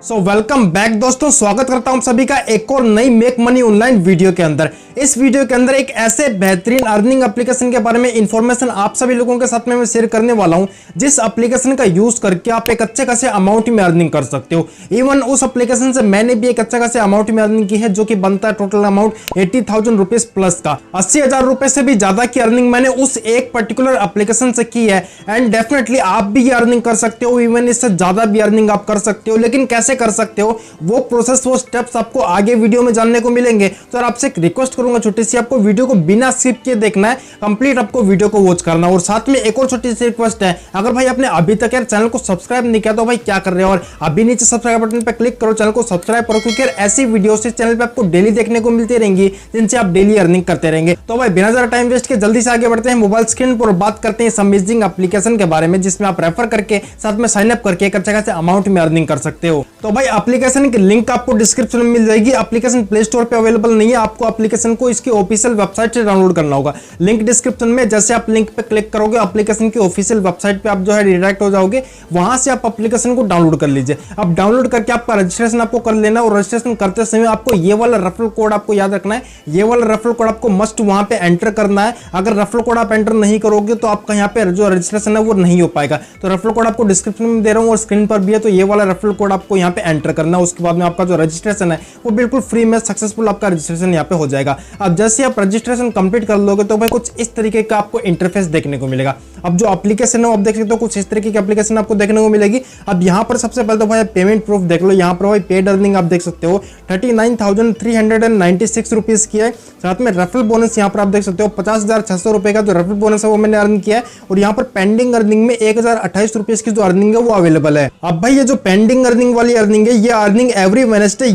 Welcome back दोस्तों, स्वागत करता हूं सभी का एक और नई मेक मनी ऑनलाइन वीडियो के अंदर। इस वीडियो के अंदर एक ऐसे बेहतरीन अर्निंग एप्लीकेशन के बारे में इंफॉर्मेशन आप सभी लोगों के साथ में मैं शेयर करने वाला हूं, जिस एप्लीकेशन का यूज करके आप एक अच्छे खासे अमाउंट में अर्निंग कर सकते हो। इवन उस एप्लीकेशन से मैंने भी एक अच्छे खासे अमाउंट में अर्निंग की है, जो कि बनता है टोटल अमाउंट 80,000 रुपीज प्लस का। 80,000 रुपए से भी ज्यादा की अर्निंग मैंने उस एक पर्टिकुलर एप्लीकेशन से की है। एंड डेफिनेटली आप भी ये अर्निंग कर सकते हो, इवन इससे ज्यादा भी अर्निंग आप कर सकते हो। लेकिन कैसे कर सकते हो वो प्रोसेस, वो स्टेप्स आपको आगे वीडियो में जानने को मिलेंगे। तो आपसे एक रिक्वेस्ट करूंगा छोटी सी, आपको वीडियो को बिना स्किप किए देखना है, कंप्लीट आपको वीडियो को वॉच करना। और साथ में एक और छोटी सी रिक्वेस्ट है, अगर भाई आपने अभी तक यार चैनल को सब्सक्राइब नहीं किया तो भाई क्या कर रहे हो, और अभी नीचे सब्सक्राइब बटन पर क्लिक करो, चैनल को सब्सक्राइब करो, क्योंकि ऐसी वीडियो से चैनल पे आपको डेली देखने को मिलती रहेंगी, जिनसे आप डेली अर्निंग करते रहेंगे। तो भाई बिना ज्यादा टाइम वेस्ट के जल्दी से आगे बढ़ते हैं मोबाइल स्क्रीन पर, बात करते हैं इस अमेजिंग एप्लीकेशन के बारे में, जिसमें आप रेफर करके साथ में साइन अप करके एक अच्छा खासा अमाउंट में अर्निंग कर सकते हो। तो भाई एप्लीकेशन की लिंक आपको डिस्क्रिप्शन में मिल जाएगी। एप्लीकेशन प्ले स्टोर पे अवेलेबल नहीं है, आपको एप्लीकेशन को इसकी ऑफिशियल वेबसाइट से डाउनलोड करना होगा। लिंक डिस्क्रिप्शन में, जैसे आप लिंक पे क्लिक करोगे एप्लीकेशन की ऑफिशियल वेबसाइट पे आप जो है रिडायरेक्ट हो जाओगे, वहां से आप एप्लीकेशन को डाउनलोड कर लीजिए। अब डाउनलोड करके आपका रजिस्ट्रेशन आपको कर लेना, और रजिस्ट्रेशन करते समय आपको ये वाला रेफरल कोड आपको याद रखना है। ये वाला रेफरल कोड आपको मस्ट वहां पे एंटर करना है। अगर रेफरल कोड आप एंटर नहीं करोगे तो आपका यहाँ पे जो रजिस्ट्रेशन है वो नहीं हो पाएगा। तो रेफरल कोड आपको डिस्क्रिप्शन में दे रहा हूँ और स्क्रीन पर भी है, तो ये वाला रेफरल कोड आपको यहाँ पे एंटर करना है। उसके बाद में आपका जो रजिस्ट्रेशन है वो बिल्कुल फ्री में सक्सेसफुल आपका रजिस्ट्रेशन यहाँ पे हो जाएगा। अब जैसे आप रजिस्ट्रेशन कंप्लीट कर लोगे तो भाई कुछ इस तरीके का आपको इंटरफेस देखने को मिलेगा। अब जो एप्लीकेशन है आप देख सकते हो, कुछ इस तरीके की एप्लीकेशन आपको देखने को मिलेगी। अब यहाँ पर सबसे पहले तो भाई पेमेंट प्रूफ देख लो। यहाँ पर भाई पेड अर्निंग आप देख सकते हो 39,396 रुपीज की है। साथ में रेफरल बोनस यहाँ पर आप देख सकते हो 50,600 रुपए का जो रेफरल बोनस है वो मैंने अर्न किया है। और यहाँ पर पेंडिंग अर्निंग में 1,028 रुपीज की जो अर्निंग है वो अवेलेबल है। अब भाई ये जो पेंडिंग अर्निंग वाली अर्निंग है, ये अर्निंग एवरी वेडनेसडे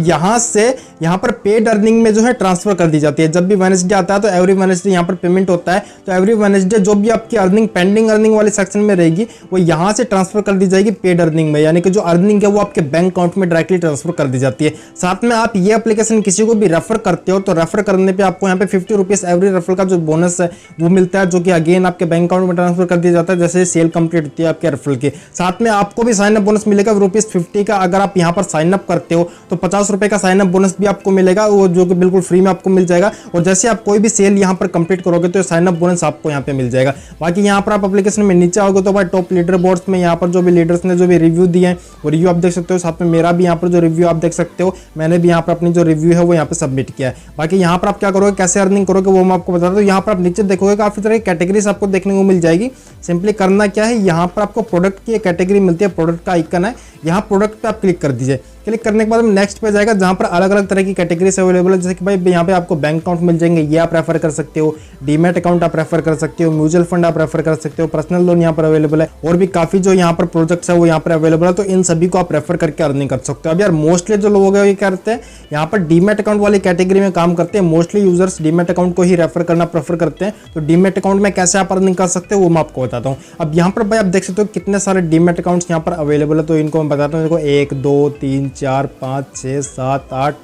यहाँ पर पेड अर्निंग में जो है ट्रांसफर कर दी जाती है। जब भी वेडनेसडे आता है तो एवरी वेडनेसडे यहाँ पर पेमेंट होता है। तो एवरी वेडनेसडे जो भी आपकी अर्निंग पेंडिंग अर्निंग वाले सेक्शन में रहेगी वो यहाँ से ट्रांसफर कर दी जाएगी पेड अर्निंग में, यानी कि जो अर्निंग है वो आपके बैंक अकाउंट में डायरेक्टली ट्रांसफर कर दी जाती है। साथ में आप ये एप्लीकेशन किसी को भी रेफर करते हो तो रेफर करने पर आपको यहाँ पे 50 रुपीज एवरी रेफर का जो बोनस है वो मिलता है, जो कि अगेन आपके बैंक अकाउंट में ट्रांसफर कर दिया जाता है जैसे सेल कंप्लीट होती है आपके रेफरल की। साथ में आपको भी साइन अप बोनस मिलेगा ₹50 का। अगर आप यहाँ पर साइन अप करते हो तो 50 रुपए का साइन अप बोनस भी आपको मिलेगा, वो जो कि बिल्कुल फ्री में आपको मिल जाएगा। और जैसे आप कोई भी सेल यहाँ पर कंप्लीट करोगे तो साइन अप बोनस आपको यहाँ पे मिल जाएगा। बाकी यहाँ पर आप एप्लीकेशन में नीचे आओगे तो भाई टॉप लीडर बोर्ड्स में यहाँ पर जो भी लीडर्स ने जो भी रिव्यू दिए हैं वो रिव्यू आप देख सकते हो। साथ में मेरा भी यहाँ पर जो रिव्यू आप देख सकते हो, मैंने भी यहाँ पर अपनी जो रिव्यू है वो यहाँ पे सबमिट किया है। बाकी यहाँ पर आप क्या करोगे, कैसे अर्निंग करोगे वो मैं आपको बता दूं। यहाँ पर आप नीचे देखोगे काफी तरह की कैटेगरीज आपको देखने को मिल जाएगी। सिंपली करना क्या है, यहाँ पर आपको प्रोडक्ट की कैटेगरी मिलती है, प्रोडक्ट का आइकन है, यहाँ प्रोडक्ट पे आप क्लिक कर दीजिए। क्लिक करने के बाद नेक्स्ट पे जाएगा जहां पर अलग अलग तरह की कैटेगरीज अवेलेबल है, जैसे कि भाई यहाँ पे आपको बैंक अकाउंट मिल जाएंगे, ये आप रेफर कर सकते हो, डीमैट अकाउंट आप रेफर कर सकते हो, म्यूचुअल फंड आप रेफर कर सकते हो, पर्सनल लोन यहाँ पर अवेलेबल है, और भी काफी जो यहाँ पर प्रोजेक्ट्स है वो यहाँ पर अवेलेबल है। तो इन सभी को आप रेफर करके अर्निंग कर सकते हो। अब यार मोस्टली जो लोग हैं ये करते हैं यहाँ पर डीमैट अकाउंट वाली कैटेगरी में काम करते हैं। मोस्टली यूजर्स डीमैट अकाउंट को ही रेफर करना प्रेफर करते हैं। तो डीमैट अकाउंट में कैसे आप अर्निंग कर सकते हो वो मैं आपको बताता हूँ। अब यहाँ पर भाई आप देख सकते हो कितने सारे डीमैट अकाउंट्स यहाँ पर अवेलेबल है, तो इनको मैं बताता हूँ। देखो 1 2 3 4 5 6 7 8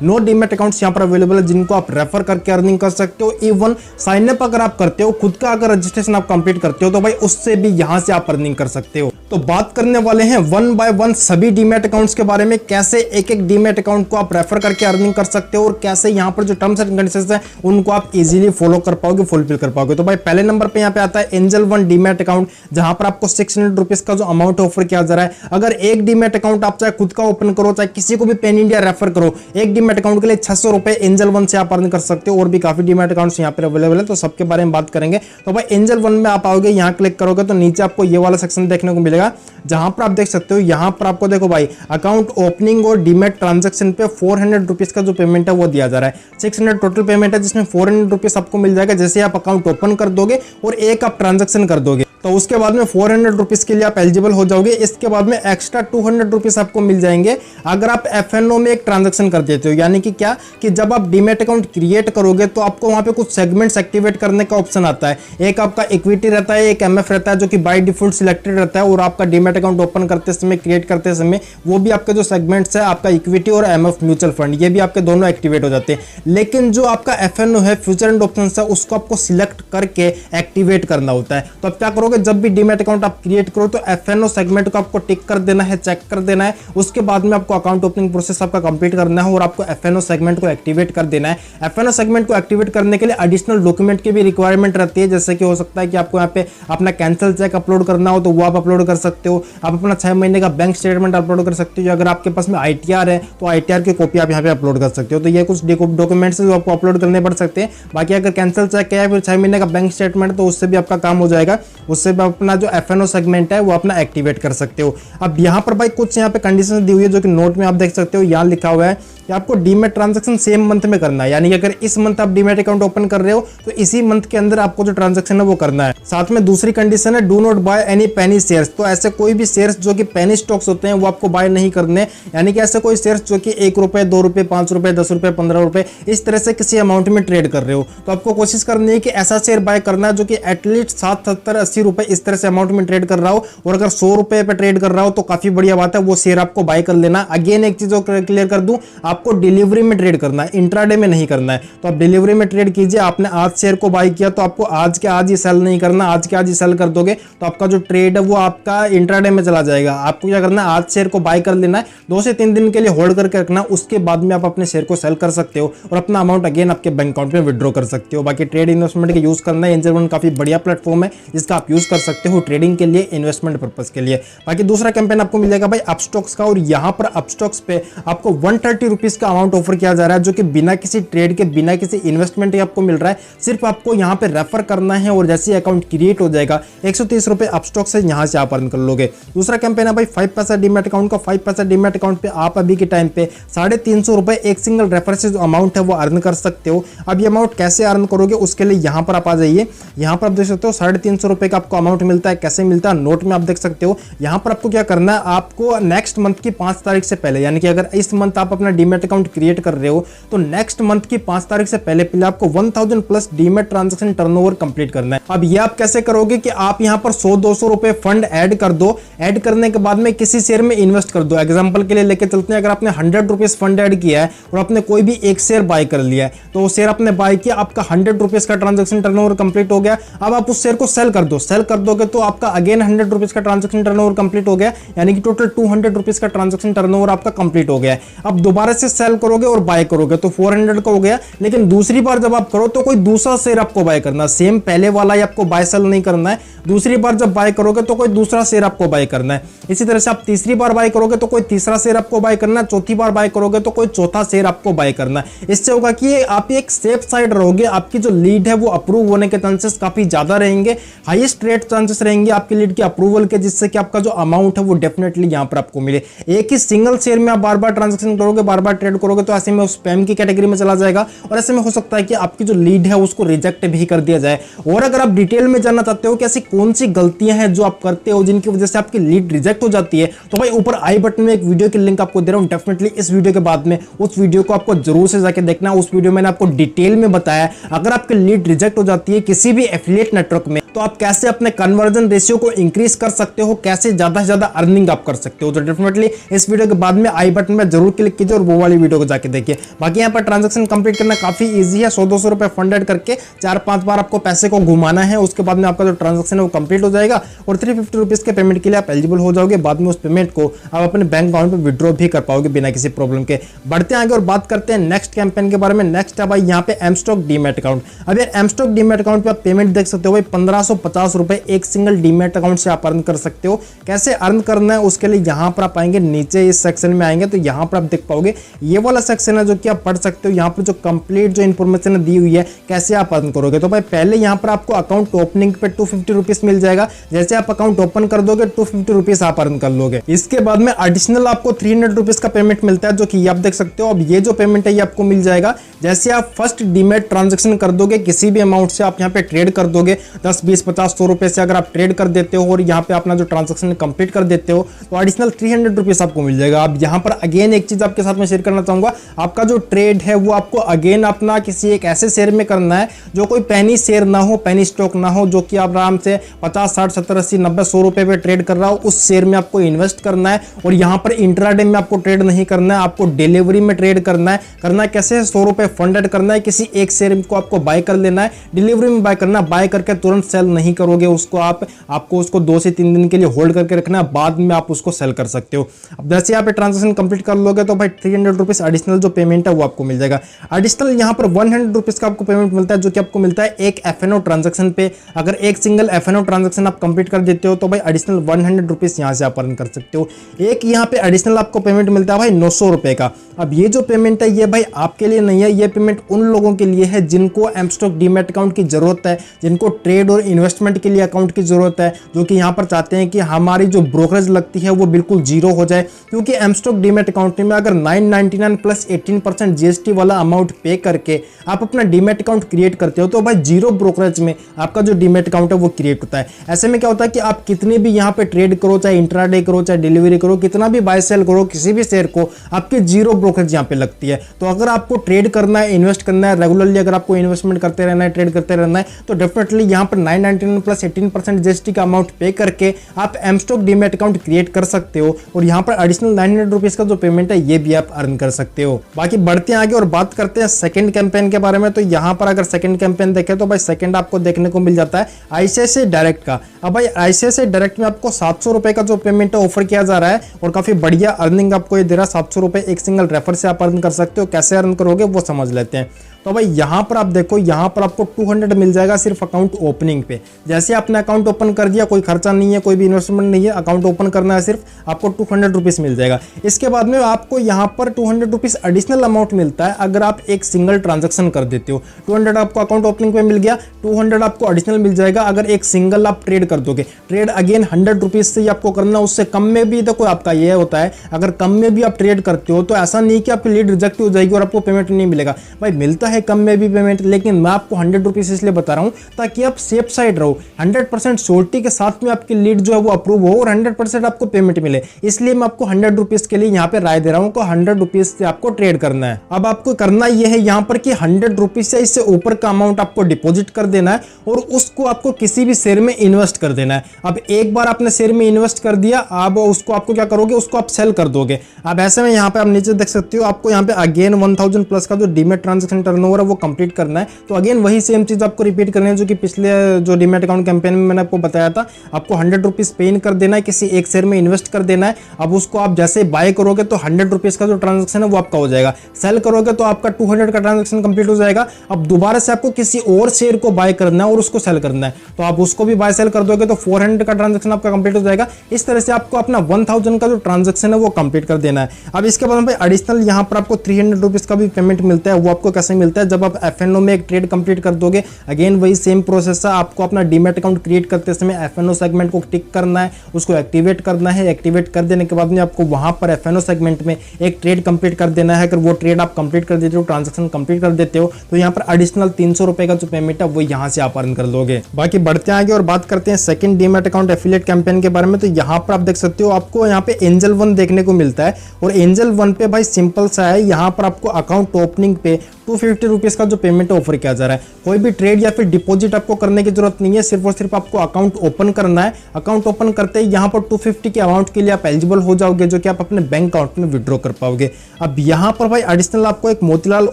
9 डीमैट अकाउंट्स यहाँ पर अवेलेबल है, जिनको आप रेफर करके अर्निंग कर सकते हो। इवन साइन अप अगर आप करते हो, खुद का अगर रजिस्ट्रेशन आप कंप्लीट करते हो तो भाई उससे भी यहाँ से आप अर्निंग कर सकते हो। तो बात करने वाले हैं वन बाय वन सभी डीमैट अकाउंट्स के बारे में, कैसे एक एक डीमैट अकाउंट को आप रेफर करके अर्निंग कर सकते हो, और कैसे यहाँ पर जो टर्म्स एंड कंडीशंस हैं उनको आप इजीली फॉलो कर पाओगे, फुलफिल कर पाओगे। तो भाई पहले नंबर पे यहाँ पे आता है एंजल वन डीमैट अकाउंट, जहां पर आपको 600 रुपीज का जो अमाउंट ऑफर किया जा रहा है। अगर एक डीमैट अकाउंट आप चाहे खुद का ओपन करो, चाहे किसी को भी पेन इंडिया रेफर करो, एक डीमैट अकाउंट के लिए 600 रुपए एंजल वन से आप अर्न कर सकते हो। और भी काफी डीमैट अकाउंट्स यहाँ पर अवेलेबल है, तो सबके बारे में बात करेंगे। तो भाई एंजल वन में आप आओगे, यहाँ क्लिक करोगे तो नीचे आपको ये वाला सेक्शन देखने को मिलेगा, जहां पर आप देख सकते हो यहाँ पर आपको देखो भाई अकाउंट ओपनिंग और डीमैट ट्रांजैक्शन पे 400 रुपीज का जो पेमेंट है वो दिया जा रहा है। 600 टोटल पेमेंट है, जिसमें 400 रुपीज आपको मिल जाएगा जैसे आप अकाउंट ओपन कर दोगे और एक आप ट्रांजैक्शन कर दोगे। तो उसके बाद में 400 रुपीज के लिए आप एलिजिबल हो जाओगे। इसके बाद में एक्स्ट्रा 200 रुपीज आपको मिल जाएंगे अगर आप एफएनओ में एक ट्रांजैक्शन कर देते हो। यानी कि क्या कि जब आप डीमैट अकाउंट क्रिएट करोगे तो आपको वहां पे कुछ सेगमेंट्स एक्टिवेट करने का ऑप्शन आता है। एक आपका इक्विटी रहता है, एक एमएफ रहता है, जो कि बाय डिफॉल्ट सिलेक्टेड रहता है। और आपका डीमैट अकाउंट ओपन करते समय, क्रिएट करते समय वो भी आपके जो सेगमेंट्स है, आपका इक्विटी और एमएफ म्यूचुअल फंड, ये भी आपके दोनों एक्टिवेट हो जाते हैं। लेकिन जो आपका एफएनओ है, फ्यूचर एंड ऑप्शंस है, उसको आपको सिलेक्ट करके एक्टिवेट करना होता है। तो आप क्या करोगे, करोगे जब भी डीमैट अकाउंट आप क्रिएट करो तो एफएनओ सेगमेंट को आपको टिक कर देना है, चेक कर देना है। उसके बाद में आपको अकाउंट ओपनिंग प्रोसेस आपका कंप्लीट करना है और आपको एफएनओ सेगमेंट को एक्टिवेट कर देना है। एफएनओ सेगमेंट को एक्टिवेट करने के लिए एडिशनल डॉक्यूमेंट की भी रिक्वायरमेंट रहती है, जैसे कि हो सकता है कि आपको यहाँ पे अपना कैंसिल चेक अपलोड करना हो तो वो आप अपलोड कर सकते हो। आप अपना 6 महीने का बैंक स्टेटमेंट अपलोड कर सकते हो। अगर आपके पास में आईटीआर है तो आईटीआर की कॉपी आप यहाँ पे अपलोड कर सकते हो। तो ये कुछ डॉक्यूमेंट्स जो आपको अपलोड करने पड़ सकते हैं। बाकी अगर कैंसिल चेक है फिर 6 महीने का बैंक स्टेटमेंट तो उससे भी आपका काम हो जाएगा। उससे भी अपना जो एफएनओ सेगमेंट है वो अपना एक्टिवेट कर सकते हो। अब यहाँ पर भाई कुछ यहाँ पे कंडीशन दी हुई है जो कि नोट में आप देख सकते हो। यहाँ लिखा हुआ है कि आपको डीमैट ट्रांजैक्शन सेम मंथ में करना है, यानी कि अगर इस मंथ आप डीमैट अकाउंट ओपन कर रहे हो तो इसी मंथ के अंदर आपको जो ट्रांजैक्शन है वो करना है। साथ में दूसरी कंडीशन है do not by any Penney shares. तो ऐसे कोई भी शेयर्स जो कि पेनी स्टॉक्स होते हैं वो आपको बाय नहीं करने, यानी कि ऐसे कोई शेयर्स जो कि 1 रुपए 2 रुपए 5 रुपए 10 रुपए 15 रुपए इस तरह से किसी अमाउंट में ट्रेड कर रहे हो तो आपको कोशिश करनी है कि ऐसा शेयर बाय करना है जो कि एटलीस्ट 60 70 80 रुपए इस तरह से अमाउंट में ट्रेड कर रहा हो। और अगर 100 रुपए पे ट्रेड कर रहा हो तो काफी बढ़िया बात है, वो शेयर आपको बाय कर लेना। अगेन एक चीज क्लियर कर दूं, आपको डिलीवरी में ट्रेड करना है, इंट्राडे में नहीं करना है। तो आप डिलीवरी में ट्रेड कीजिए। आपने आज शेयर को बाय किया तो आपको आज के आज ही सेल नहीं करना। आज के आज ही सेल कर दोगे तो आपका जो ट्रेड है वो आपका इंट्राडे में चला जाएगा। आपको क्या करना है, आज शेयर को बाय कर लेना है, 2 से 3 दिन के लिए होल्ड करके रखना। उसके बाद में आप अपने शेयर को सेल कर सकते हो और अपना अमाउंट अगेन आपके बैंक अकाउंट में विड्रॉ कर सकते हो। बाकी ट्रेड इन्वेस्टमेंट के यूज करना है, एंजल वन काफी बढ़िया प्लेटफॉर्म है जिसका आप यूज कर सकते हो ट्रेडिंग के लिए, इन्वेस्टमेंट पर्पस के लिए। बाकी दूसरा कैंपेन आपको मिल जाएगा भाई अपस्टॉक्स का, और यहाँ पर अपस्टॉक्स पे आपको 130 रुपीज का अमाउंट ऑफर किया जा रहा है जो कि बिना किसी ट्रेड के बिना किसी इन्वेस्टमेंट के आपको मिल रहा है। सिर्फ आपको यहाँ पे रेफर करना है और जैसे अकाउंट क्रिएट हो जाएगा 130 रुपए अपस्टॉक से यहाँ से आप अर्न कर लोगे। दूसरा कैंपेन है भाई 5 पैसा डीमैट अकाउंट का। 5 पैसा डीमैट अकाउंट पे आप अभी के टाइम पे 350 रुपए एक सिंगल रेफर से जो अमाउंट है वो अर्न कर सकते हो। अब ये अमाउंट कैसे अर्न करोगे उसके लिए यहाँ पर आप आ जाइए। यहाँ पर आप देख सकते हो 350 रुपए का आपको अमाउंट मिलता है। कैसे मिलता है नोट में आप देख सकते हो। यहाँ पर आपको क्या करना है, आपको नेक्स्ट मंथ की 5 तारीख से पहले, यानी कि अगर इस मंथ आप अपना डीमैट अकाउंट क्रिएट कर रहे हो तो नेक्स्ट मंथ की 5 तारीख से पहले आपको 1000 plus demat transaction turnover complete करना है। अब ये आप कैसे करोगे कि आप यहाँ पर 100-200 रुपए फंड ऐड कर दो। ऐड करने के बाद में किसी शेयर में इन्वेस्ट कर दो। एग्जांपल के लिए लेके चलते हैं, अगर आपने 100 रुपीज फंड ऐड किया है और आपने कोई भी एक शेयर बाय कर लिया है तो वो शेयर आपने बाय किया, आपका 100 रुपीज का ट्रांजैक्शन टर्नओवर कंप्लीट हो गया। अब आप उस शेयर को सेल कर दो। सेल कर दोगे तो आपका अगेन 100 रुपीज का ट्रांजैक्शन टर्नओवर कंप्लीट हो गया, यानी कि टोटल 200 रुपीज का ट्रांजैक्शन टर्नओवर आपका कंप्लीट हो गया है। अब दोबारा से सेल करोगे और बाय करोगे तो 400 का हो गया। लेकिन दूसरी बार जब आप करो तो कोई दूसरा शेयर आपको बाय करना, सेम पहले वाला ही आपको बाय सेल नहीं करना है। दूसरी बार जब बाय करोगे तो कोई दूसरा शेयर आपको बाय करना है। इसी तरह से आप तीसरी बार बाय करोगे तो कोई तीसरा शेयर आपको बाय करना है। चौथी बार बाय करोगे तो कोई चौथा शेयर आपको बाय करना है। इससे होगा कि आप एक सेफ साइड रहोगे, आपकी जो लीड है वो अप्रूव होने के चांसेस काफी ज्यादा रहेंगे, हाईएस्ट रेट चांसेस रहेंगे आपकी लीड के अप्रूवल के, जिससे कि आपका जो अमाउंट है वो डेफिनेटली यहां पर आपको मिले। एक ही सिंगल शेयर में आप बार बार ट्रांजेक्शन करोगे, बार बार ट्रेड करोगे तो ऐसे में स्पैम की कैटेगरी में चला जाएगा और ऐसे में हो सकता है कि आपकी जो लीड है उसको रिजेक्ट भी कर दिया जाए। और अगर आप डिटेल में जानना चाहते हो कि ऐसी कौन सी गलतियां हैं जो आप करते हो जिनकी वजह से आपकी लीड रिजेक्ट हो जाती है, तो भाई ऊपर आई बटन में एक वीडियो की लिंक आपको दे रहा हूं। डेफिनेटली इस वीडियो के बाद में उस वीडियो को आपको जरूर से जाके देखना। उस वीडियो में मैंने आपको डिटेल में बताया अगर आपकी लीड रिजेक्ट हो जाती है किसी भी एफिलिएट नेटवर्क में तो आप कैसे अपने कन्वर्जन रेशियो को इंक्रीज कर सकते हो, कैसे ज्यादा से ज्यादा अर्निंग आप कर सकते हो। तो डेफिनेटली इस वीडियो के बाद में आई बटन में जरूर क्लिक कीजिए और वो वाली वीडियो को जाके देखिए। बाकी यहाँ पर ट्रांजैक्शन कंप्लीट करना काफी इजी है। 100-200 रुपए फंड ऐड करके 4-5 बार आपको पैसे को घुमाना है। उसके बाद में आपका जो ट्रांजैक्शन है वो कंप्लीट हो जाएगा और 350 रुपीज के पेमेंट के लिए आप एलिजिबल हो जाओगे। बाद में उस पेमेंट को आप अपने बैंक अकाउंट में विड्रॉ भी कर पाओगे बिना किसी प्रॉब्लम के। बढ़ते आगे और बात करते हैं नेक्स्ट कैंपेन के बारे में। नेक्स्ट है भाई यहाँ पे एमस्टॉक डीमैट अकाउंट। अब यार एमस्टॉक डीमैट अकाउंट पे आप पेमेंट देख सकते हो भाई 1550 रुपए एक सिंगल डीमैट अकाउंट से आप अर्न कर सकते हो। कैसे अर्न करना है उसके लिए यहाँ पर आप आएंगे, नीचे इस सेक्शन में आएंगे तो यहाँ पर आप देख पाओगे ये वाला सेक्शन है जो कि आप पढ़ सकते हो। यहाँ पर जो कंप्लीट जो इन्फॉर्मेशन दी हुई है कैसे आप अर्न करोगे। तो भाई पहले यहाँ पर आपको अकाउंट ओपनिंग पे 250 रुपीज मिल जाएगा। जैसे आप अकाउंट ओपन कर दोगे 250 रुपीज आप अर्न कर लोगे। इसके बाद में एडिशनल आपको 300 रुपीज का पेमेंट मिलता है जो कि आप देख सकते हो। अब ये जो पेमेंट है ये आपको मिल जाएगा जैसे आप फर्स्ट डीमैट ट्रांजेक्शन कर दोगे, किसी भी अमाउंट से आप यहाँ पे ट्रेड कर दोगे 10, 20, 50, 100 रुपए से अगर आप ट्रेड कर देते हो और यहाँ पे अपना जो ट्रांजेक्शन कंप्लीट कर देते हो तो एडिशनल 300 रुपीज आपको मिल जाएगा। अब यहाँ पर अगेन एक चीज आपके साथ में शेयर करना चाहूँगा, आपका जो ट्रेड है वो आपको अगेन अपना किसी एक ऐसे शेयर में करना है जो कोई पेनी शेयर ना हो, पेनी स्टॉक ना हो, जो कि आप आराम से 50, 60, 70, 80, 90, 100 रुपए पे ट्रेड कर रहा हो, उस शेयर में आपको इन्वेस्ट करना है। और यहाँ पर इंट्राडे में आपको ट्रेड नहीं करना है, आपको डिलीवरी में ट्रेड करना है। करना कैसे है, 100 रुपए फंड ऐड करना है, किसी एक शेयर को आपको बाय कर लेना है, डिलीवरी में बाय करना, बाय करके तुरंत सेल नहीं करोगे उसको, आपको उसको 2 से 3 दिन के लिए होल्ड करके रखना है, बाद में आप उसको सेल कर सकते हो। अब जैसे यहाँ पे ट्रांजेक्शन कंप्लीट कर लोगे तो भाई 300 रुपीज एडिशनल जो पेमेंट है वो आपको मिल जाएगा। एडिशनल यहाँ पर 100 रुपीज का आपको पेमेंट मिलता है, जो कि आपको मिलता है एक FNO ट्रांजेक्शन पे। अगर एक सिंगल FNO ट्रांजेक्शन आप कंप्लीट कर देते हो तो भाई एडिशनल 100 रुपीज यहाँ से आप अर्न कर सकते हो। एक यहाँ पे एडिशनल आपको पेमेंट मिलता है भाई 900 रुपए का। अब ये जो पेमेंट है ये भाई आपके लिए नहीं है, ये पेमेंट उन लोगों के लिए है जिनको एमस्टॉक डीमैट अकाउंट की जरूरत है, जिनको ट्रेड और इन्वेस्टमेंट के लिए अकाउंट की जरूरत है, जो कि यहाँ पर चाहते हैं कि हमारी जो ब्रोकरेज लगती है वो बिल्कुल जीरो हो जाए। क्योंकि एमस्टॉक डीमैट अकाउंट में अगर 999 प्लस 18% GST वाला अमाउंट पे करके आप अपना डीमैट अकाउंट क्रिएट करते हो तो भाई जीरो ब्रोकरेज में आपका जो डीमैट अकाउंट है वो क्रिएट होता है। ऐसे में क्या होता है कि आप कितने भी यहाँ पे ट्रेड करो, चाहे इंट्राडे करो, चाहे डिलीवरी करो, कितना भी बाय सेल करो किसी भी शेयर को, आपके जीरो ब्रोकरेज यहाँ पे लगती है। तो अगर आपको ट्रेड करना है, इन्वेस्ट करना है रेगुलरली, अगर आपको इन्वेस्टमेंट करते रहना है, ट्रेड करते रहना है, तो डेफिनेटली यहाँ पर 999 प्लस 18% GST का अमाउंट पे करके आप एमस्टॉक डीमैट अकाउंट क्रिएट कर सकते हो और यहाँ पर एडिशनल 900 रुपीज का जो पेमेंट है ये भी आप अर्न कर सकते हो। बाकी बढ़ते हैं आगे और बात करते हैं सेकंड कैंपेन के बारे में। तो यहाँ पर अगर सेकंड कैंपेन देखें तो भाई सेकंड आपको देखने को मिल जाता है ICICI डायरेक्ट का। अब भाई ICICI डायरेक्ट में आपको 700 रुपए का जो पेमेंट है ऑफर किया जा रहा है और काफी बढ़िया अर्निंग आपको ये दे रहा है। 700 रुपए एक सिंगल रेफर से आप अर्न कर सकते हो। कैसे अर्न करोगे वो समझ लेते हैं। तो भाई यहाँ पर आप देखो, यहाँ पर आपको 200 मिल जाएगा सिर्फ अकाउंट ओपनिंग पे। जैसे आपने अकाउंट ओपन कर दिया, कोई खर्चा नहीं है, कोई भी इन्वेस्टमेंट नहीं है, अकाउंट ओपन करना है सिर्फ, आपको 200 रुपीज मिल जाएगा। इसके बाद में आपको यहाँ पर 200 रुपीज एडिशनल अमाउंट मिलता है अगर आप एक सिंगल ट्रांजेक्शन कर देते हो। 200 आपको अकाउंट ओपनिंग पे मिल गया, 200 आपको एडिशनल मिल जाएगा अगर एक सिंगल आप ट्रेड कर दोगे। ट्रेड अगेन 100 रुपीज से ही आपको करना, उससे कम में भी देखो आपका ये होता है, अगर कम में भी आप ट्रेड करते हो तो ऐसा नहीं कि आपकी लीड रिजेक्ट हो जाएगी और आपको पेमेंट नहीं मिलेगा। भाई मिलता है कम में भी पेमेंट, लेकिन मैं आपको 100 रुपीज इसलिए बता रहा हूं ताकि आप सेफ साइड रहो। 100% श्योरिटी के साथ में आपकी लीड जो है वो अप्रूव हो और 100% आपको पेमेंट मिले, इसलिए मैं आपको 100 रुपीज के लिए यहाँ पे राय दे रहा हूँ कि 100 रुपीज से आपको ट्रेड करना है। अब आपको करना यह है यहाँ पर कि 100 रुपीज से इससे ऊपर का अमाउंट आपको डिपॉजिट कर देना है और उसको आपको किसी भी शेयर में इन्वेस्ट कर देना है। अब एक बार आपने शेयर में इन्वेस्ट कर दिया, अब उसको आपको क्या करोगे, उसको आप सेल कर दोगे। अब ऐसे में यहाँ पे आप नीचे देख सकते हो, आपको यहाँ पे अगेन 1000 प्लस का जो डीमैट ट्रांजेक्शन टर्नओवर है वो कंप्लीट करना है। तो अगेन वही सेम चीज आपको रिपीट करनी है जो कि पिछले जो डीमैट अकाउंट कैंपेन में मैंने आपको बताया था। आपको 100 रुपीज पे इन कर देना है, किसी एक शेयर में इन्वेस्ट कर देना है। अब उसको आप जैसे बाय करोगे तो 100 रुपीज का जो ट्रांजेक्शन है वो आपका हो जाएगा। सेल करोगे तो आपका 200 का ट्रांजेक्शन कंप्लीट हो जाएगा। अब दोबारा से आपको किसी और शेयर को बाय करना है और उसको सेल करना है, तो आप उसको भी बाय सेल कर दोगे तो 400 का ट्रांजेक्शन आपका कंप्लीट हो जाएगा। इस तरह से आपको अपना 1000 का जो ट्रांजेक्शन है वो कंप्लीट कर देना है। अब इसके बाद भाई एडिशनल यहाँ पर आपको 300 रुपीज का भी पेमेंट मिलता है। वो आपको कैसे मिलता है, जब आप FNO में एक ट्रेड कंप्लीट कर दोगे, अगेन वही सेम प्रोसेस है। आपको अपना डीमैट अकाउंट क्रिएट करते समय FNO सेगमेंट को टिक करना है, उसको एक्टिवेट करना है। एक्टिवेट कर देने के बाद में आपको वहां पर FNO सेगमेंट में एक ट्रेड कंप्लीट कर देना है। अगर वो ट्रेड आप कंप्लीट कर देते हो, ट्रांजेक्शन कंप्लीट कर देते हो, तो यहाँ पर एडिशनल 300 रुपए का जो पेमेंट है वो यहाँ से आप अर्न कर लोगे। बाकी बढ़ते हैं आगे और बात करते हैं second demat account affiliate campaign के बारे में। तो यहाँ पर आप देख सकते हो, आपको यहाँ पे एंजल 1 देखने को मिलता है और एंजल 1 पे भाई सिंपल सा है, यहाँ पर आपको अकाउंट ओपनिंग पे 250 रुपीज का जो पेमेंट ऑफर किया जा रहा है। कोई भी ट्रेड या फिर डिपॉजिट आपको करने की जरूरत नहीं है, सिर्फ और सिर्फ आपको अकाउंट ओपन करना है। अकाउंट ओपन करते ही यहाँ पर 250 के अमाउंट के लिए आप एलिजिबल हो जाओगे, जो कि आप अपने बैंक अकाउंट में विड्रॉ कर पाओगे। अब यहाँ पर भाई एडिशनल आपको एक Motilal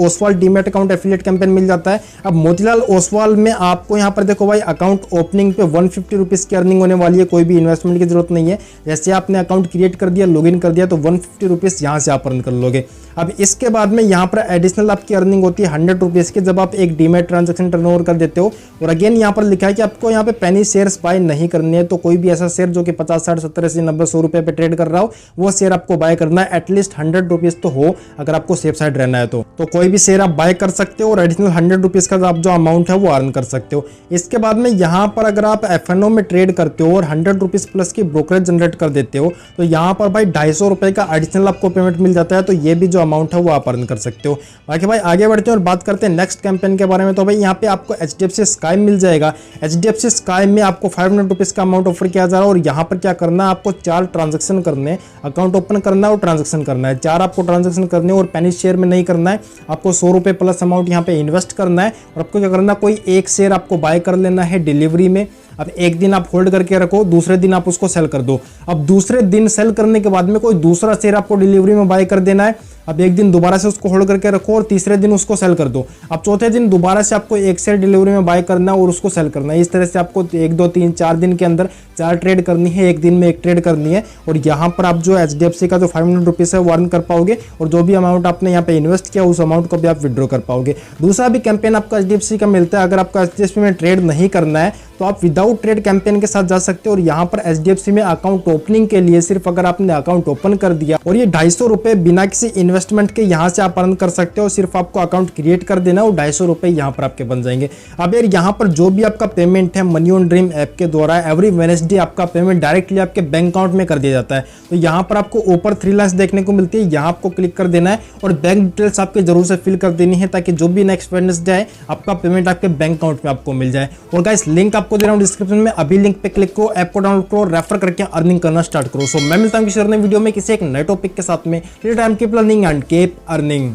Oswal demat account affiliate campaign मिल जाता है। अब मोतीलाल ओसवाल में आपको यहाँ पर देखो भाई, अकाउंट ओपनिंग पे 150 रुपीज की अर्निंग होने वाली है। कोई भी इन्वेस्टमेंट की जरूरत नहीं है। जैसे आपने अकाउंट क्रिएट कर दिया, लॉग इन कर दिया, तो 150 रुपीज यहाँ से आप अर्न कर लोगे। अब इसके बाद में यहाँ पर एडिशनल आपकी अर्निंग होती है 100 रुपीज की, जब आप एक डीमैट ट्रांजेक्शन टर्नओवर कर देते हो। और अगेन यहाँ पर लिखा है कि आपको यहाँ पे पेनी शेयर्स बाय नहीं करने हैं। तो कोई भी ऐसा शेयर जो कि 50, 60, 70, 80, 90, 100 रुपए पे ट्रेड कर रहा हो, वो शेयर आपको बाय करना है। एटलीस्ट 100 रुपीज तो हो, अगर आपको सेफ साइड रहना है तो कोई भी शेयर आप बाय कर सकते हो और एडिशनल 100 रुपीज का आप जो अमाउंट है वो अर्न कर सकते हो। इसके बाद में यहाँ पर अगर आप FNO में ट्रेड करते हो और 100 रुपीज प्लस की ब्रोकरेज जनरेट कर देते हो, तो यहाँ पर भाई 250 रुपए का एडिशनल आपको पेमेंट मिल जाता है। तो ये भी जो अमाउंट है वो आप अर्न कर सकते हो। बाकी भाई आगे बढ़ते हैं और बात करते हैं नेक्स्ट कैंपेन के बारे में। तो भाई यहाँ पे आपको HDFC स्काई मिल जाएगा। HDFC स्काई में आपको 500 रुपीज़ का अमाउंट ऑफर किया जा रहा है और यहाँ पर क्या करना है, आपको 4 ट्रांजेक्शन करने, अकाउंट ओपन करना है और ट्रांजेक्शन करना है। 4 आपको ट्रांजेक्शन करने और पेनी शेयर में नहीं करना है, आपको 100 रुपये प्लस अमाउंट यहाँ पे इन्वेस्ट करना है और आपको क्या करना है, कोई एक शेयर आपको बाय कर लेना है डिलीवरी में। अब एक दिन आप होल्ड करके रखो, दूसरे दिन आप उसको सेल कर दो। अब दूसरे दिन सेल करने के बाद में कोई दूसरा शेयर आपको डिलीवरी में बाय कर देना है। अब एक दिन दोबारा से उसको होल्ड करके रखो और तीसरे दिन उसको सेल कर दो। अब चौथे दिन दोबारा से आपको एक शेयर डिलीवरी में बाय करना है और उसको सेल करना है। इस तरह से आपको 1 2 3 4 दिन के अंदर 4 ट्रेड करनी है, एक दिन में 1 ट्रेड करनी है। और यहाँ पर आप जो HDFC का जो 500 रुपीज़ है वो अर्न कर पाओगे और जो भी अमाउंट आपने यहाँ पे इन्वेस्ट किया उस अमाउंट को भी आप विड्रॉ कर पाओगे। दूसरा भी कैंपेन आपको HDFC का मिलता है। अगर आपको HDFC में ट्रेड नहीं करना है तो आप विदाउट ट्रेड कैंपेन के साथ जा सकते हो और यहाँ पर HDFC में अकाउंट ओपनिंग के लिए सिर्फ अगर आपने अकाउंट ओपन कर दिया और ये 250 रुपये बिना किसी इन्वेस्टमेंट के यहाँ से आप अर्न कर सकते हो। सिर्फ आपको अकाउंट क्रिएट कर देना और 250 रुपये यहाँ पर आपके बन जाएंगे। अब यार यहाँ पर जो भी आपका पेमेंट है मनी ऑन ड्रीम ऐप के द्वारा एवरी वेडनेसडे आपका पेमेंट डायरेक्टली आपके बैंक अकाउंट में कर दिया जाता है। तो यहाँ पर आपको ऊपर 3 लाइन्स देखने को मिलती है, यहाँ आपको क्लिक कर देना है और बैंक डिटेल्स आपके जरूर से फिल कर देनी है ताकि जो भी नेक्स्ट वेडनेसडे आए आपका पेमेंट आपके बैंक अकाउंट में आपको मिल जाए। और गाइस लिंक आपको दे रहा हूँ डिस्क्रिप्शन में, अभी लिंक पे क्लिक करो, ऐप को डाउनलोड करो, रेफर करके अर्निंग करना स्टार्ट करो। सो मैं मिलता हूँ किसी और नए वीडियो में किसी एक नए टॉपिक के साथ में। Till time keep learning and keep earning.